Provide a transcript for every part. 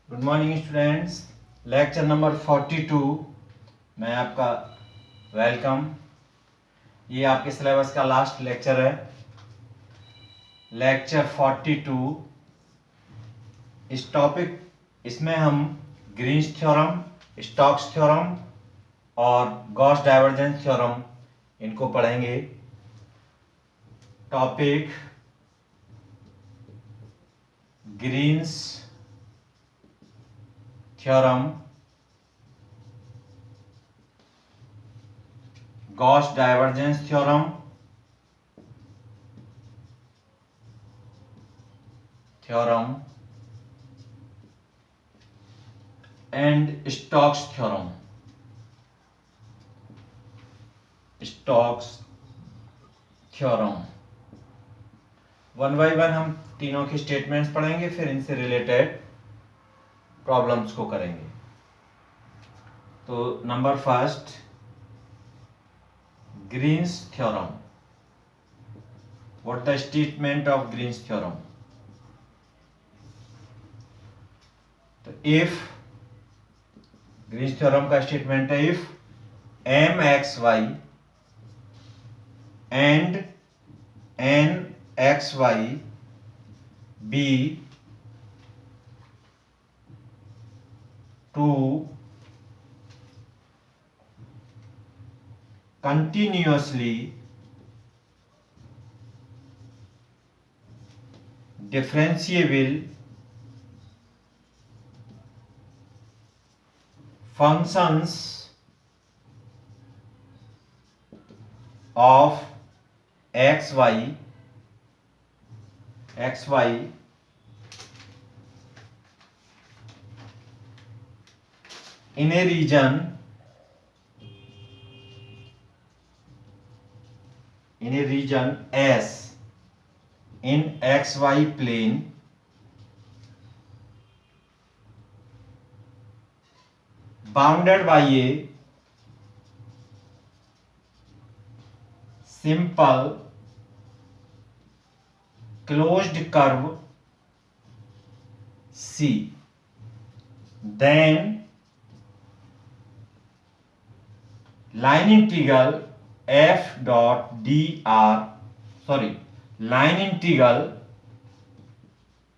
Good morning students. Lecture number 42 में आपका welcome. ये आपके सिलेबस का लास्ट लेक्चर है। लेक्चर 42 इस टॉपिक इसमें हम ग्रीन्स थ्योरम, स्टोक्स थ्योरम और गॉस डाइवर्जेंस थ्योरम इनको पढ़ेंगे। Topic Green's theorem, Gauss divergence theorem and Stokes theorem. Stokes theorem one by one हम तीनों के स्टेटमेंट्स पढ़ेंगे, फिर इनसे रिलेटेड प्रॉब्लम्स को करेंगे। तो number first, Green's theorem. What the statement of Green's theorem? तो इफ ग्रीन्स थ्योरम का स्टेटमेंट है, if M X Y and N X Y be two continuously differentiable functions of xy in a region S in xy plane bounded by a simple closed curve C, then line integral f dot line integral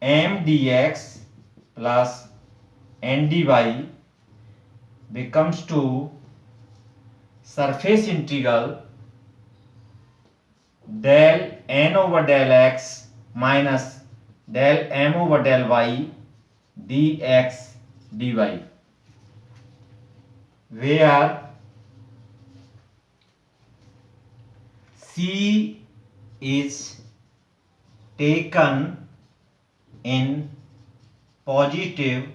m dx plus n dy becomes to surface integral del n over del x minus del m over del y dx dy, where C is taken in positive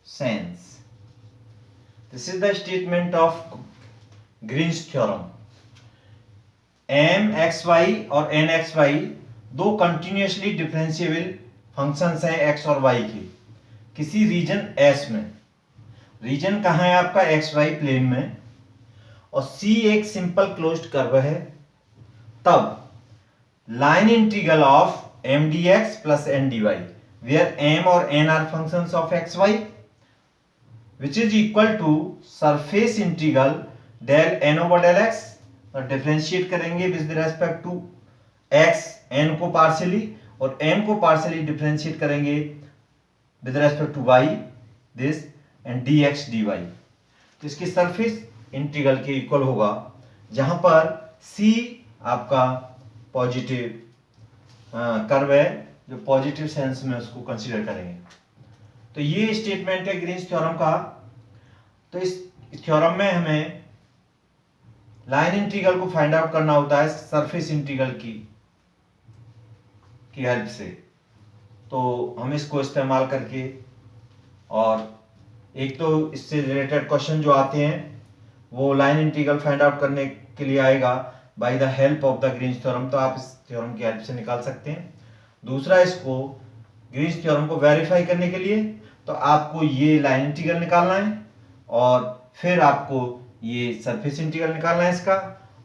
sense. This is the statement of Green's theorem. m x y और n x y दो continuously differentiable functions हैं x और y के किसी reason S में। Reason कहाँ है आपका? xy प्लेन में, और C एक सिंपल क्लोज्ड कर्व है। तब line integral of m dx plus n dy, where m और n are functions of xy, which is equal to surface integral del n over del x, और differentiate करेंगे with respect to x n को partially और m को partially differentiate करेंगे with respect to y this and dx dy। तो इसकी surface integral के equal होगा, जहां पर c आपका पॉजिटिव कर्व है, जो पॉजिटिव सेंस में उसको कंसीडर करेंगे। तो ये स्टेटमेंट है ग्रीन्स थ्योरम का। तो इस थ्योरम में हमें लाइन इंटीग्रल को फाइंड आउट करना होता है सरफेस इंटीग्रल की हेल्प से। तो हम इसको इस्तेमाल करके, और एक तो इससे रिलेटेड क्वेश्चन जो आते हैं वो लाइन इंटीग्रल फाइंड आउट करने के लिए आएगा by the help of the Green's theorem, तो आप इस थ्योरम की हेल्प से निकाल सकते हैं। दूसरा, इसको ग्रीन्स थ्योरम को वेरीफाई करने के लिए तो आपको ये लाइन इंटीग्रल निकालना है और फिर आपको ये सरफेस इंटीग्रल निकालना है इसका,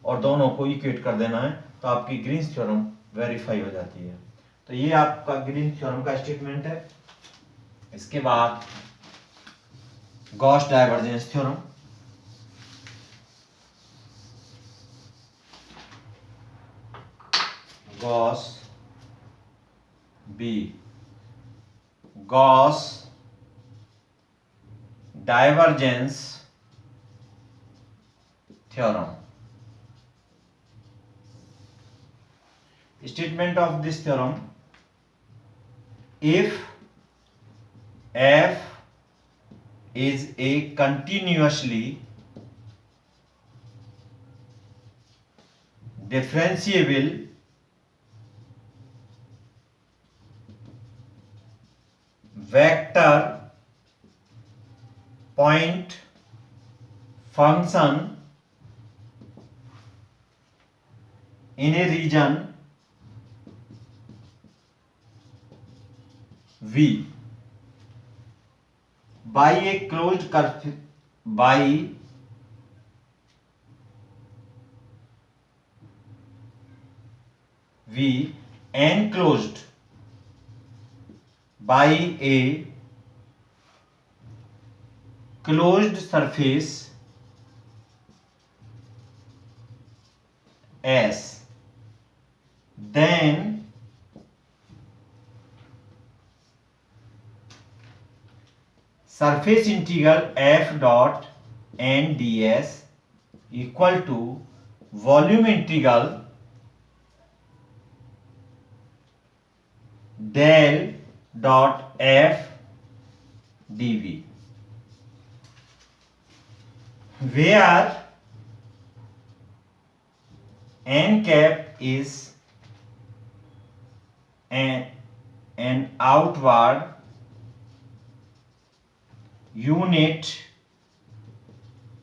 और दोनों को इक्वेट कर देना है, तो आपकी ग्रीन्स थ्योरम वेरीफाई हो जाती है। तो ये आपका ग्रीन्स थ्योरम का स्टेटमेंट है। इसके बाद Gauss divergence theorem. Gauss B Gauss divergence theorem. Statement of this theorem: if f is a continuously differentiable vector point function in a region V by a closed curve by V enclosed by a closed surface S, then surface integral f dot n ds equal to volume integral del dot f dv, where n cap is an outward unit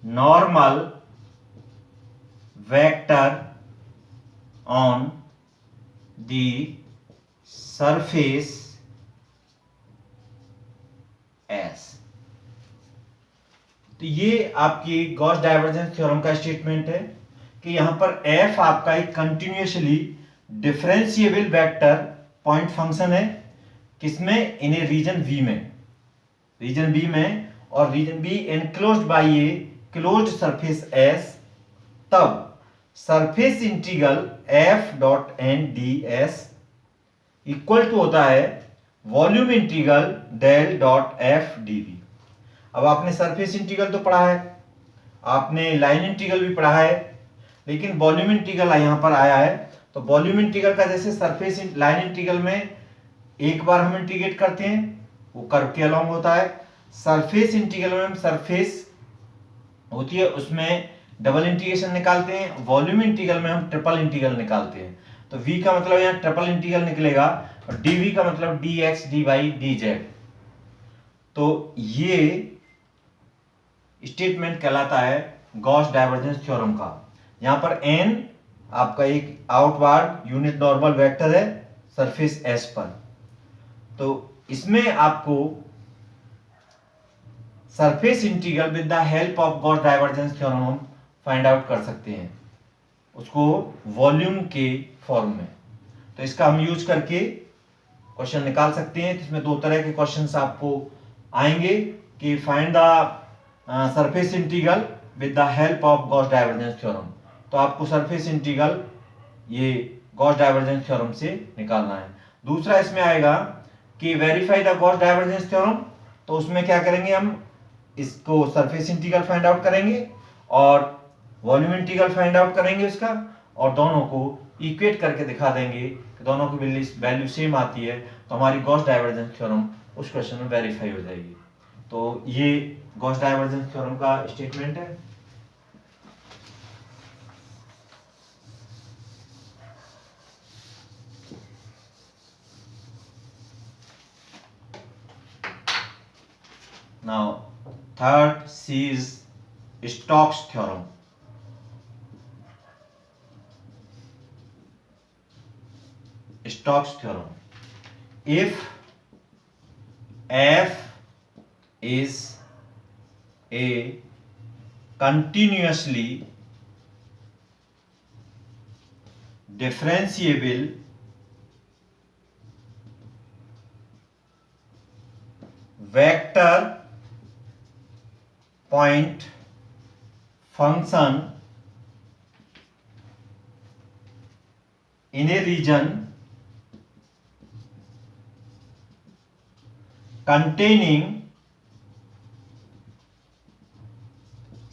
normal vector on the surface S। तो ये आपकी Gauss divergence theorem का statement है कि यहां पर f आपका एक continuously differentiable vector point function है, किसमें? इन ए रीजन V में, रीजन B में, और region B enclosed by a closed surface S। तब surface integral f dot N D S equal to होता है volume integral del dot F DV. अब आपने सरफेस इंटीग्रल तो पढ़ा है, आपने लाइन इंटीग्रल भी पढ़ा है, लेकिन वॉल्यूम इंटीग्रल यहां पर आया है। तो वॉल्यूम इंटीग्रल का जैसे सरफेस लाइन इंटीग्रल में एक बार हम इंटीग्रेट करते हैं, वो कर्व के अलोंग होता है। सरफेस इंटीग्रल में हम सरफेस होती है उसमें डबल इंटीग्रेशन निकालते हैं, वॉल्यूम इंटीग्रल में हम ट्रिपल इंटीग्रल निकालते हैं। तो v का मतलब यहाँ ट्रिपल इंटीग्रल निकलेगा और dv का मतलब dx dy dz। तो ये स्टेटमेंट कहलाता है गॉस डाइवर्जेंस थ्योरम का। यहां पर n आपका एक आउटवार्ड यूनिट नॉर्मल वेक्टर है सरफेस s पर। तो इसमें आपको surface integral with the help of Gauss divergence theorem हम फाइंड आउट कर सकते हैं, उसको वॉल्यूम के फॉर्म में। तो इसका हम यूज करके क्वेश्चन निकाल सकते हैं। इसमें दो तरह के क्वेश्चंस आपको आएंगे कि find the surface integral with the help of Gauss divergence theorem. तो आपको सरफेस इंटीग्रल ये गॉस डाइवर्जेंस थ्योरम से निकालना है। दूसरा इसमें आएगा कि verify the Gauss divergence theorem. तो उसमें क्या करेंगे, हम इसको सरफेस इंटीग्रल फाइंड आउट करेंगे और वॉल्यूम इंटीग्रल फाइंड आउट करेंगे उसका, और दोनों को इक्वेट करके दिखा देंगे कि दोनों की वैल्यू सेम आती है, तो हमारी गॉस डाइवर्जेंस थ्योरम उस क्वेश्चन में वेरीफाई हो जाएगी। तो ये गॉस डाइवर्जेंस थ्योरम का स्टेटमेंट है। Now third C is Stokes theorem। Stokes theorem: if f is a continuously differentiable vector point function in a region containing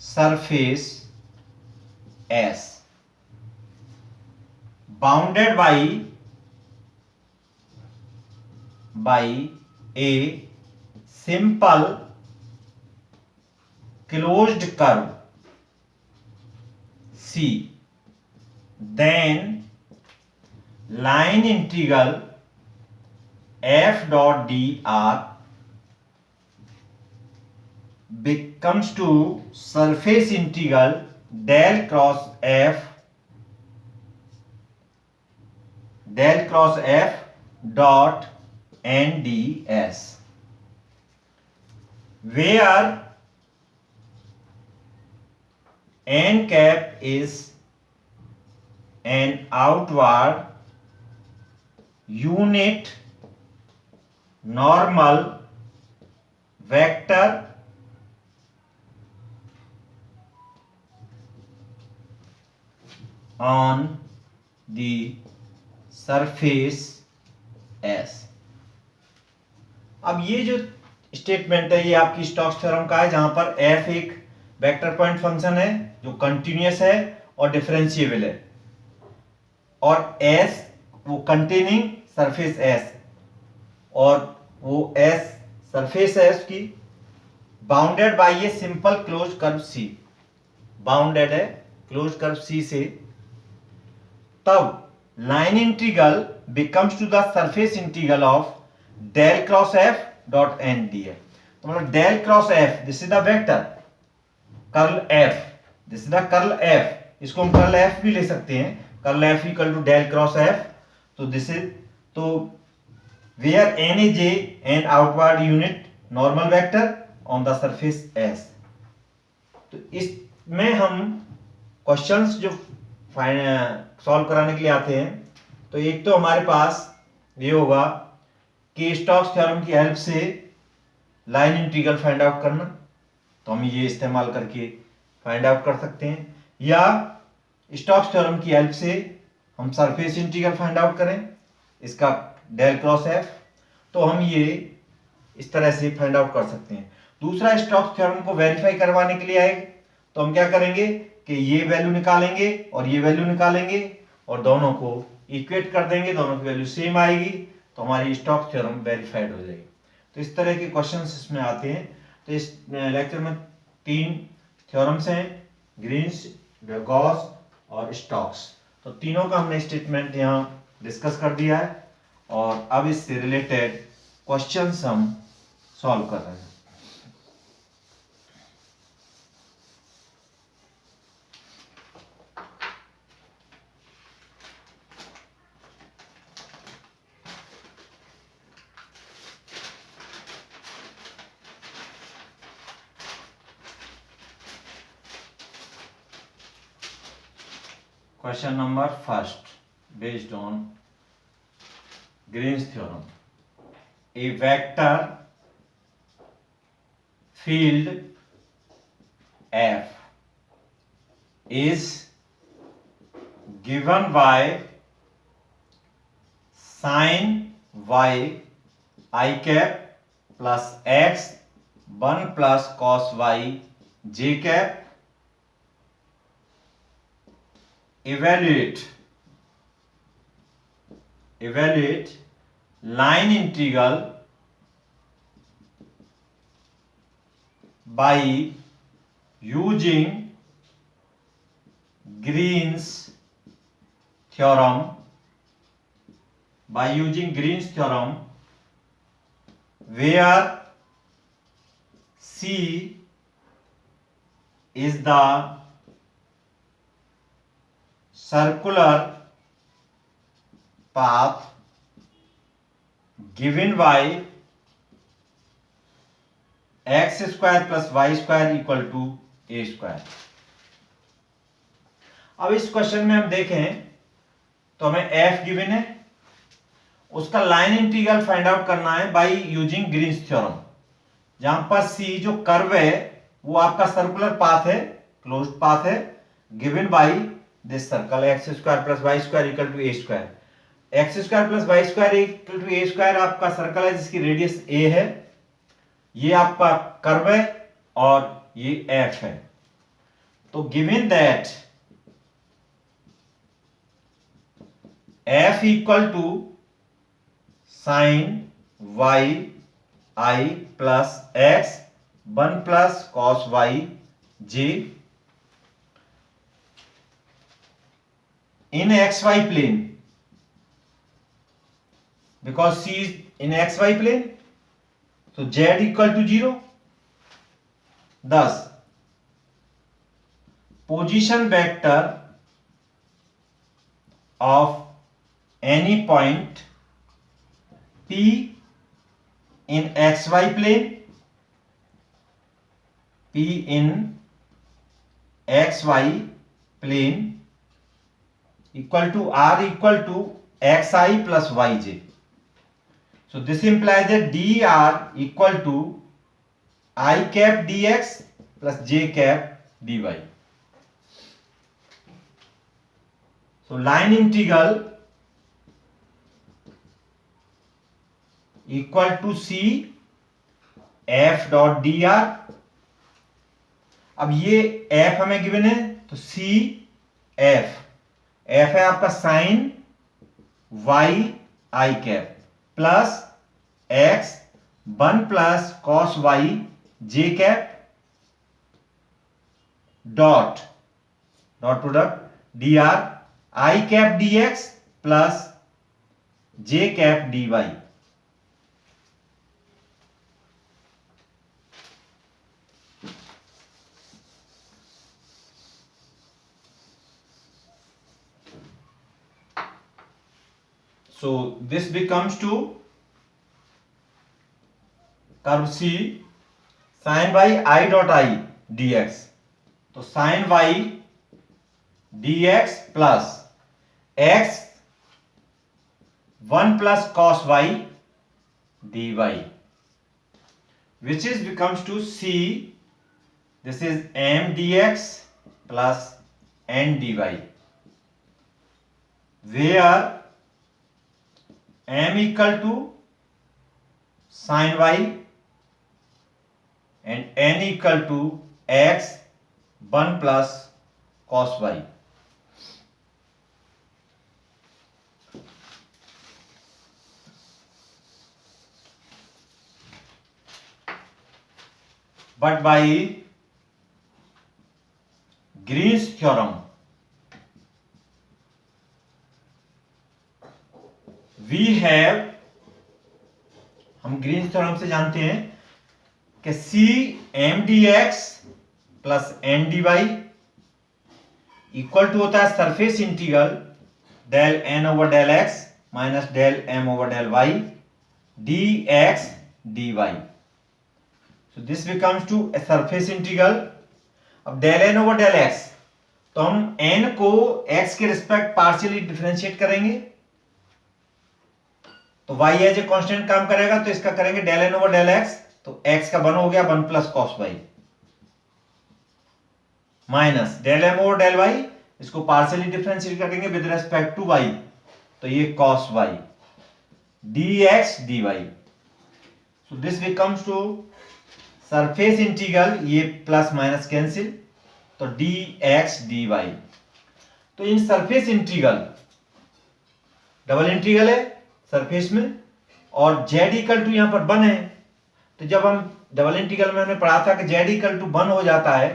surface S bounded by a simple closed curve C, then line integral f dot dr becomes to surface integral del cross f dot nds, where n cap is an outward unit normal vector on the surface S। अब ये जो statement है ये आपकी Stokes theorem का है, जहां पर f एक वेक्टर पॉइंट फंक्शन है जो कंटिन्यूअस है और डिफरेंशिएबल है, और S वो कंटेनिंग सरफेस S, और वो S सरफेस है उसकी बाउंडेड बाय ये simple close curve C, bounded है क्लोज कर्व C से, तब line integral becomes to the surface integral of del cross f dot n ds। तो मतलब del cross f, this is the vector curl f, this is the curl f, इसको हम curl f भी ले सकते हैं, curl f equal to del cross f। तो this is, तो where n is an outward unit normal vector on the surface S। तो इसमें हम क्वेश्चंस जो सॉल्व कराने के लिए आते हैं, तो एक तो हमारे पास ये होगा कि स्टोक्स थ्योरम की हेल्प से लाइन इंटीग्रल फाइंड आउट करना, तो हम ये इस्तेमाल करके फाइंड आउट कर सकते हैं, या स्टोक्स थ्योरम की हेल्प से हम सरफेस इंटीग्रल फाइंड आउट करें इसका डेल क्रॉस f, तो हम ये इस तरह से फाइंड आउट कर सकते हैं। दूसरा, स्टोक्स थ्योरम को वेरीफाई करवाने के लिए आएगा, तो हम क्या करेंगे कि ये वैल्यू निकालेंगे और ये वैल्यू निकालेंगे और दोनों को इक्वेट कर देंगे, दोनों की वैल्यू सेम आएगी, तो हमारी स्टोक्स थ्योरम वेरीफाइड हो जाएगी। तो इस तरह के क्वेश्चंस इसमें आते हैं। तो इस लेक्चर में 3 थ्योरम्स हैं, ग्रीन्स, गॉस और स्टोक्स। तो तीनों का हमने स्टेटमेंट यहाँ डिस्कस कर दिया है, और अब इससे रिलेटेड क्वेश्चंस हम सॉल्व कर रहे हैं। Question number first, based on Green's theorem. A vector field F is given by sin y I cap plus x 1 plus cos y j cap. Evaluate line integral by using Green's theorem, where C is the circular path given by x square plus y square equal to a square। अब इस question में हम देखें तो हमें f given है, उसका line integral find out करना है बाय यूजिंग ग्रीन्स थ्योरम। जहां पर सी जो कर्व है वो आपका सर्कुलर पाथ है, क्लोज्ड पाथ है, given by this circle X square plus Y square equal to A square. X square plus Y square equal to A square आपका circle है जिसकी रेडियस ए है, ये आपका कर्व है और ये एफ है। तो given that F equal to sine Y I plus X 1 plus cos Y J in xy plane, because C is in xy plane, so z equal to 0. Thus position vector of any point P in xy plane, P in xy plane equal to r equal to xi plus yj. So this implies that dr equal to I cap dx plus j cap dy. So line integral equal to c f dot dr. अब ये f हमें given है तो c f है आपका sine Y I cap plus X 1 plus cos Y J cap dot product D R I cap D X plus J cap D Y. So this becomes to curve C sin y I dot I dx. तो sin y dx plus x 1 plus cos y dy, which is becomes to C, this is m dx plus n dy, where m equal to sin y and n equal to x 1 plus cos y. But by Green's theorem we have, हम Green's theorem से जानते हैं कि c m dx plus n dy equal to होता है surface integral del n over del x minus del m over del y dx dy. So this becomes to a surface integral. अब del n over del x, तो हम n को x के respect partially differentiate करेंगे तो y as a constant काम करेगा, तो इसका करेंगे del n over del x, तो x का 1 हो गया 1 plus cos y minus del m over del y, इसको पार्शियली डिफरेंशिएट करेंगे विद रिस्पेक्ट टू y, तो ये cos y dx dy. So this becomes to surface integral, ये plus minus cancel, तो dx dy. तो in surface integral double integral है surface में और z इक्वल टू यहां पर 1 है, तो जब हम डबल इंटीग्रल में हमने पढ़ा था कि z इक्वल टू 1 हो जाता है,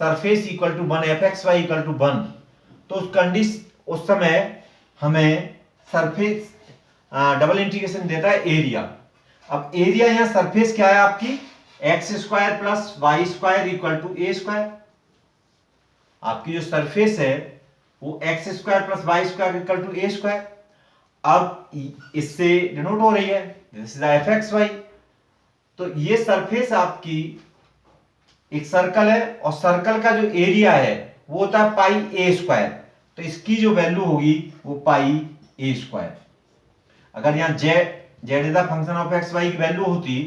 surface equal to 1 fxy equal to 1, तो उस समय हमें सरफेस डबल इंटीग्रेशन देता है एरिया। अब एरिया यहां सरफेस क्या है आपकी X square plus Y square equal to A square. आपकी जो सरफेस है वो X square plus Y square equal to A square. अब इससे डिनोट हो रही है दिस इज fxy। तो ये सरफेस आपकी एक सर्कल है और सर्कल का जो एरिया है वो होता है पाई ए स्क्वायर, तो इसकी जो वैल्यू होगी वो पाई ए स्क्वायर। अगर यहाँ z is the function of X Y की वैल्यू होती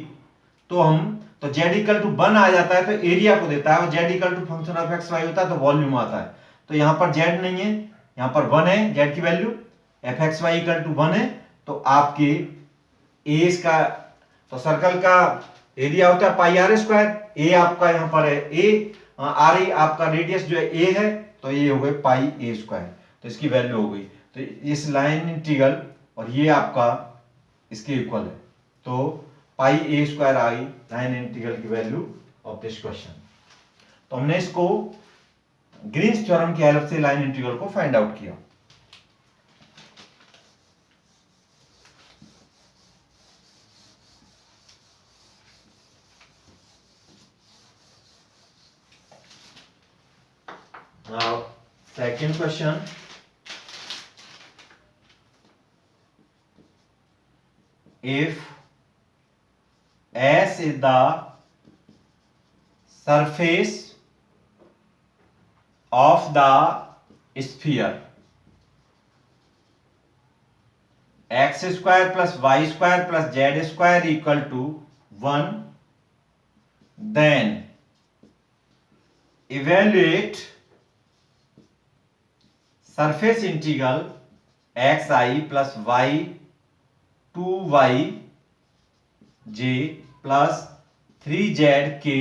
तो तो z इक्वल टू 1 आ जाता है तो एरिया को देता है, और z equal to function of X Y होता है तो वॉल्यूम आता है। तो यहाँ पर z नहीं है, यहाँ पर 1 है z की value, F X Y equal to 1 है, तो आपके ए का, तो सर्कल का एरिया होता है पाई आर स्क्वायर, ए आपका यहाँ पर है ए, आर ए आपका रेडियस जो है ए है, तो ये हो गए पाई ए स्क्वायर, तो इसकी वैल्यू हो गई। तो इस लाइन इंटीग्रल और ये आपका इसके इक्वल है, तो पाई ए स्क्वायर आ गई लाइन इंटीग्रल की वैल्यू ऑफ दिस क्वेश्चन। तो हमने इसको ग्रीन्स थ्योरम की हेल्प से लाइन इंटीग्रल को फाइंड आउट किया। Now, second question. If S is the surface of the sphere, x square plus y square plus z square equal to 1, then evaluate surface integral xi plus y 2y j plus 3z k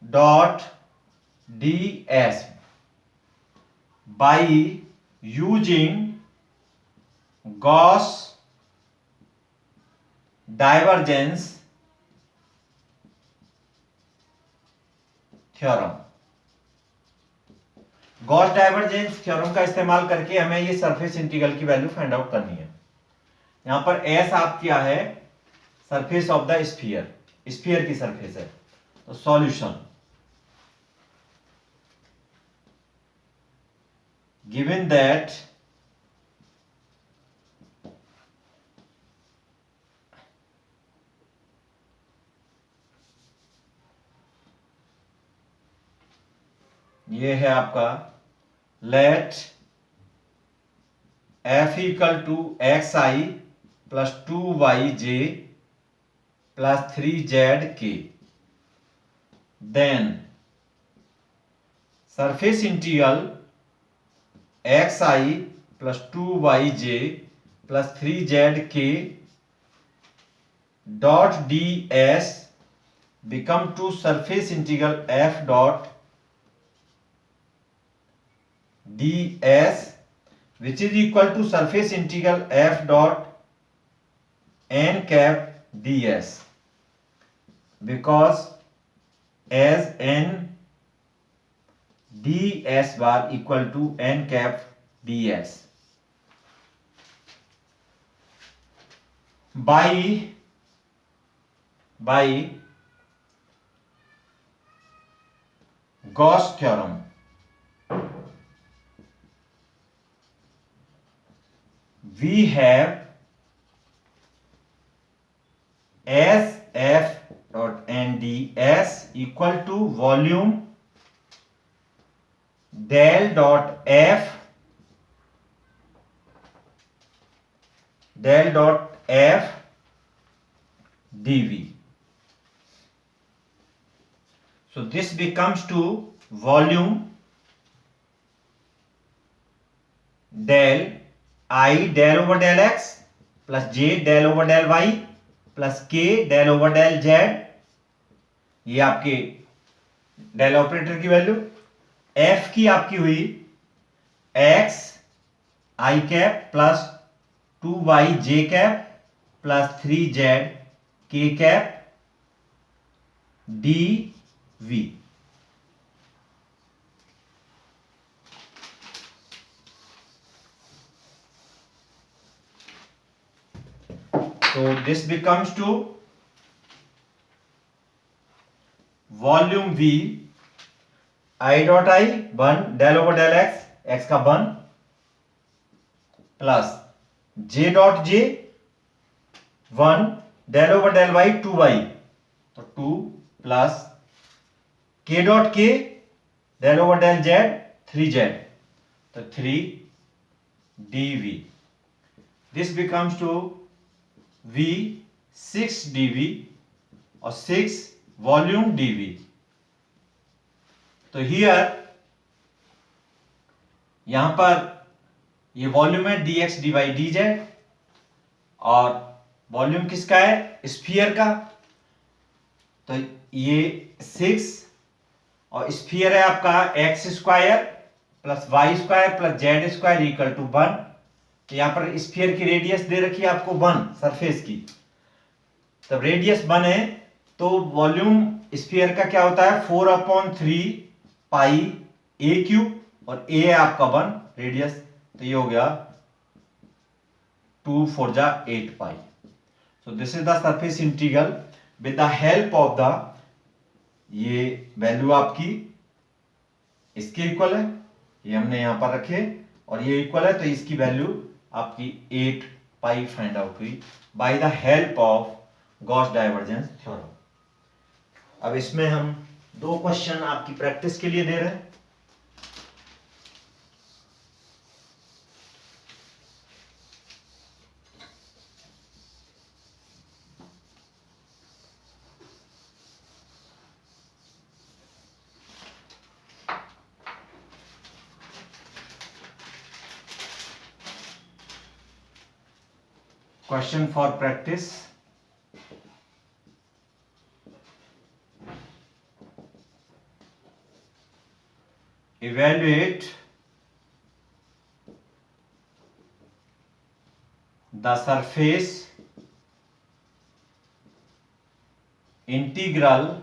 dot ds by using Gauss divergence theorem. Gauss divergence theorem का इस्तेमाल करके हमें ये surface integral की value find out करनी है। यहां पर एस आप क्या है, surface of the sphere, sphere की सरफेस है। तो सॉल्यूशन, गिवन दैट ये है आपका let F equal to x i plus 2y j plus 3z k, then surface integral x i plus 2y j plus 3z k dot d S become to surface integral f dot ds which is equal to surface integral f dot n cap ds, because as n ds bar equal to n cap ds by Gauss theorem we have SF dot NDS equal to volume del dot F dV. So this becomes to volume del I del over del x plus j del over del y plus k del over del z, ये आपके del operator की value, f की आपकी हुई x i cap plus 2y j cap plus 3z k cap dv. So this becomes to volume V I dot I 1 del over del x, x का 1 plus j dot j 1 del over del y 2y, तो 2 plus k dot k del over del z 3z, तो 3 dv. This becomes to V 6 dV और 6 volume dV। तो here यहां पर ये volume है dx dy dz, और volume किसका है? स्फीयर का। तो ये 6 और स्फीयर है आपका X square plus Y square plus Z square equal to 1। तो यहां पर स्फीयर की रेडियस दे रखी है आपको 1 सरफेस की। तब रेडियस 1 है तो वॉल्यूम स्फीयर का क्या होता है? 4/3 पाई ए क्यूब, और ए है आपका 1 रेडियस, तो ये हो गया 2 4 जा 8 pi. So this is the surface integral with the help of the, ये वैल्यू आपकी इसके इक्वल है, ये हमने यहां पर रखे, और ये इक्वल है, तो इसकी वैल्यू आपकी 8 पाई फाइंड आउट हुई bye the help of Gauss divergence theorem. अब इसमें हम 2 क्वेश्चन आपकी प्रैक्टिस के लिए दे रहे हैं। Question for practice. Evaluate the surface integral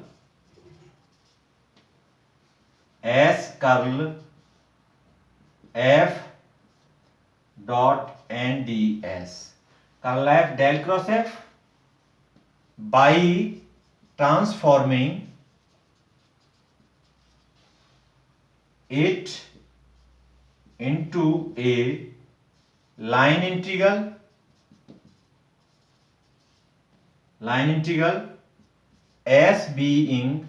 S curl F dot n ds, curl F del cross F, by transforming it into a line integral S being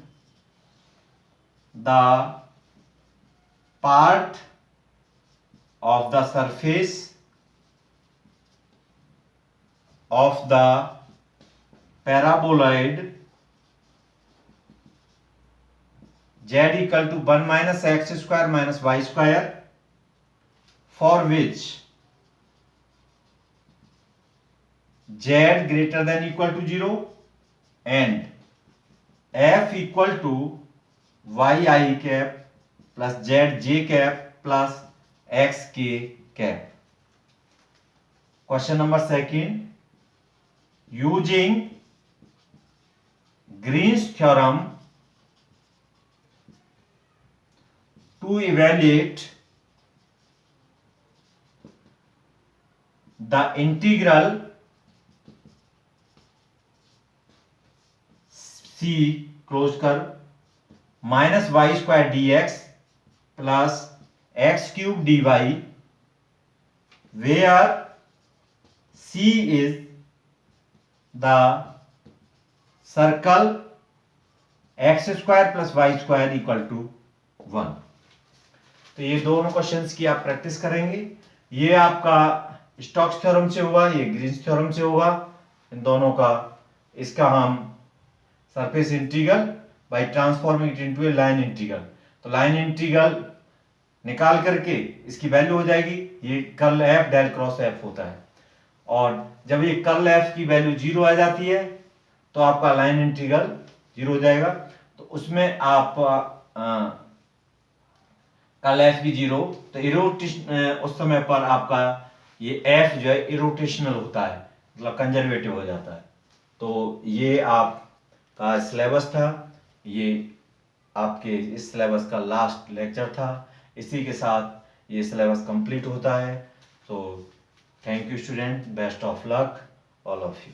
the part of the surface of the paraboloid z equal to 1 minus x square minus y square, for which z greater than equal to 0 and f equal to y I cap plus z j cap plus x k cap. Question number 2, using Green's theorem to evaluate the integral C closed curve minus y square dx plus x cube dy, where C is the circle x square plus y square equal to 1। तो ये दोनों questions की आप practice करेंगे। ये आपका Stokes theorem से होगा, ये ग्रीन्स थ्योरम से होगा, इन दोनों का। इसका हम surface integral by transforming it into a line integral, तो लाइन इंटीग्रल निकाल करके इसकी वैल्यू हो जाएगी, ये curl F del cross F होता है, और जब ये कर्ल एफ की वैल्यू 0 आ जाती है तो आपका लाइन इंटीग्रल 0 हो जाएगा। तो उसमें आप कर्ल एफ की 0, तो इरोटेशन उस समय पर आपका ये एफ जो है इरोटेशनल होता है, मतलब कंजर्वेटिव हो जाता है। तो ये आपका सिलेबस था, ये आपके इस सिलेबस का लास्ट लेक्चर था। इसी के साथ ये सिलेबस कंप्लीट होता है। तो thank you student, best of luck all of you.